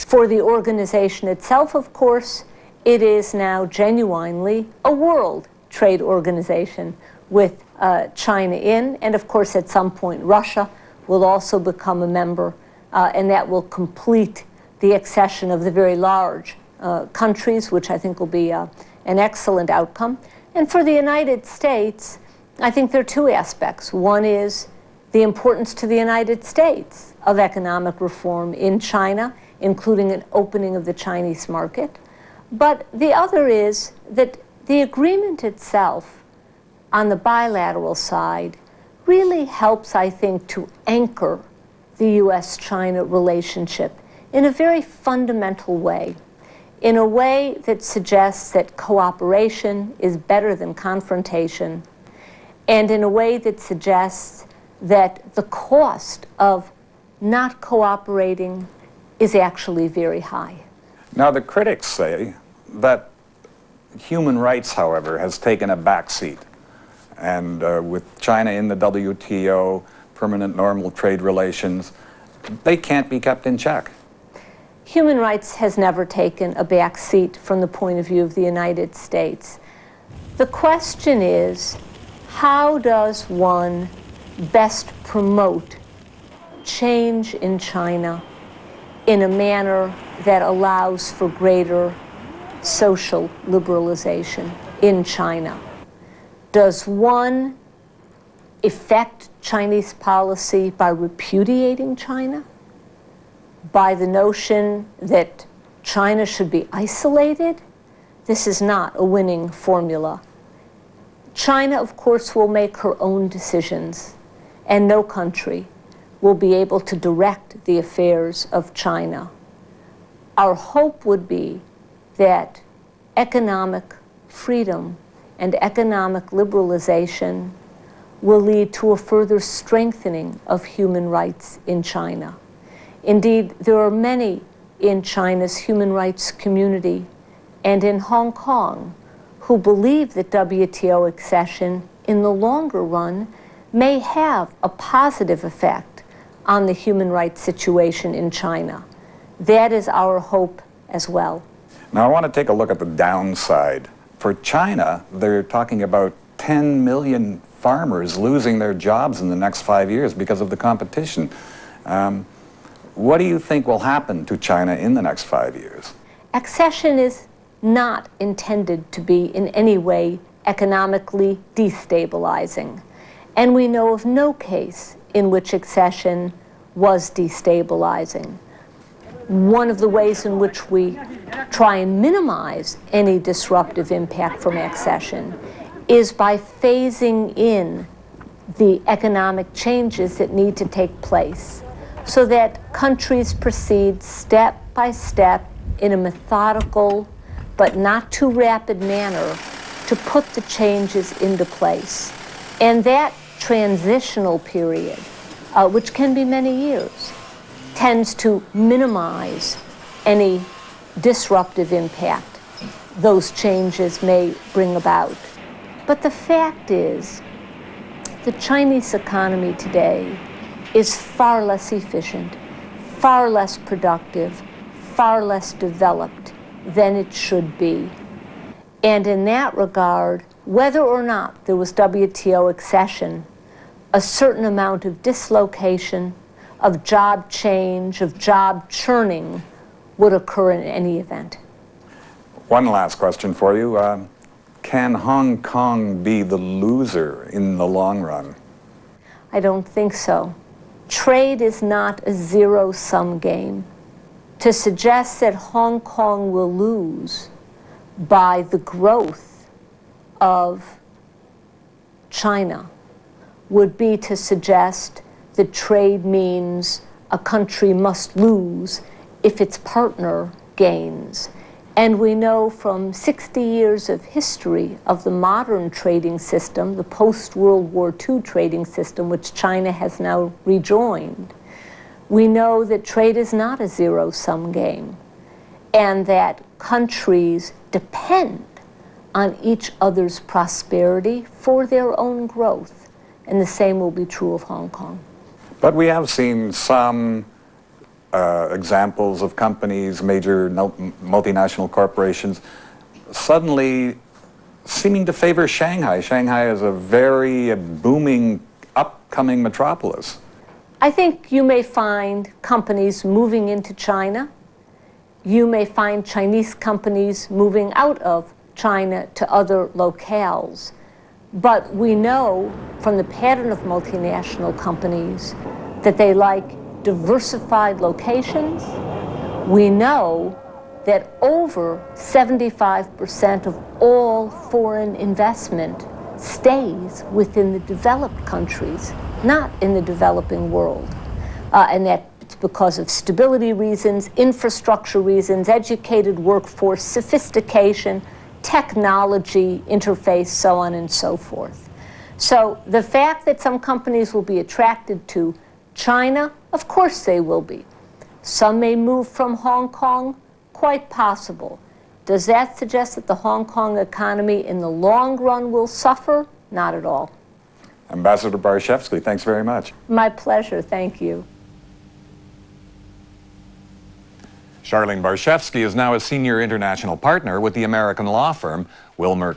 For the organization itself, of course, it is now genuinely a world trade organization with China in, and of course at some point Russia will also become a member, and that will complete the accession of the very large countries, which I think will be an excellent outcome. And for the United States, I think there are two aspects. One is the importance to the United States of economic reform in China, including an opening of the Chinese market. But the other is that the agreement itself on the bilateral side really helps, I think, to anchor the U.S.-China relationship in a very fundamental way, in a way that suggests that cooperation is better than confrontation, and in a way that suggests that the cost of not cooperating is actually very high. Now, the critics say that human rights, however, has taken a backseat. And with China in the WTO, permanent normal trade relations, they can't be kept in check. Human rights has never taken a backseat from the point of view of the United States. The question is, how does one best promote change in China in a manner that allows for greater social liberalization in China? Does one effect Chinese policy by repudiating China? By the notion that China should be isolated? This is not a winning formula. China, of course, will make her own decisions, and no country will be able to direct the affairs of China. Our hope would be that economic freedom and economic liberalization will lead to a further strengthening of human rights in China. Indeed, there are many in China's human rights community and in Hong Kong who believe that WTO accession in the longer run may have a positive effect on the human rights situation in China. That is our hope as well. Now, I want to take a look at the downside. For China, they're talking about 10 million farmers losing their jobs in the next 5 years because of the competition. What do you think will happen to China in the next 5 years? Accession is not intended to be in any way economically destabilizing. And we know of no case in which accession was destabilizing. One of the ways in which we try and minimize any disruptive impact from accession is by phasing in the economic changes that need to take place so that countries proceed step by step in a methodical but not too rapid manner to put the changes into place. And that transitional period, which can be many years, tends to minimize any disruptive impact those changes may bring about. But the fact is, the Chinese economy today is far less efficient, far less productive, far less developed than it should be. And in that regard, whether or not there was WTO accession, a certain amount of dislocation, of job change, of job churning would occur in any event. One last question for you. Can Hong Kong be the loser in the long run? I don't think so. Trade is not a zero-sum game. To suggest that Hong Kong will lose by the growth of China would be to suggest that trade means a country must lose if its partner gains. And we know from 60 years of history of the modern trading system, the post-World War II trading system, which China has now rejoined, we know that trade is not a zero-sum game, and that countries depend on each other's prosperity for their own growth. And the same will be true of Hong Kong. But we have seen some examples of companies, major multinational corporations, suddenly seeming to favor Shanghai. Shanghai is a very booming, upcoming metropolis. I think you may find companies moving into China. You may find Chinese companies moving out of China to other locales. But we know from the pattern of multinational companies that they like diversified locations. We know that over 75% of all foreign investment stays within the developed countries, not in the developing world. And that's because of stability reasons, infrastructure reasons, educated workforce, sophistication, technology, interface, so on and so forth. So the fact that some companies will be attracted to China, of course they will be. Some may move from Hong Kong, quite possible. Does that suggest that the Hong Kong economy in the long run will suffer? Not at all. Ambassador Barshevsky, thanks very much. My pleasure, thank you. Charlene Barshevsky is now a senior international partner with the American law firm Wilmer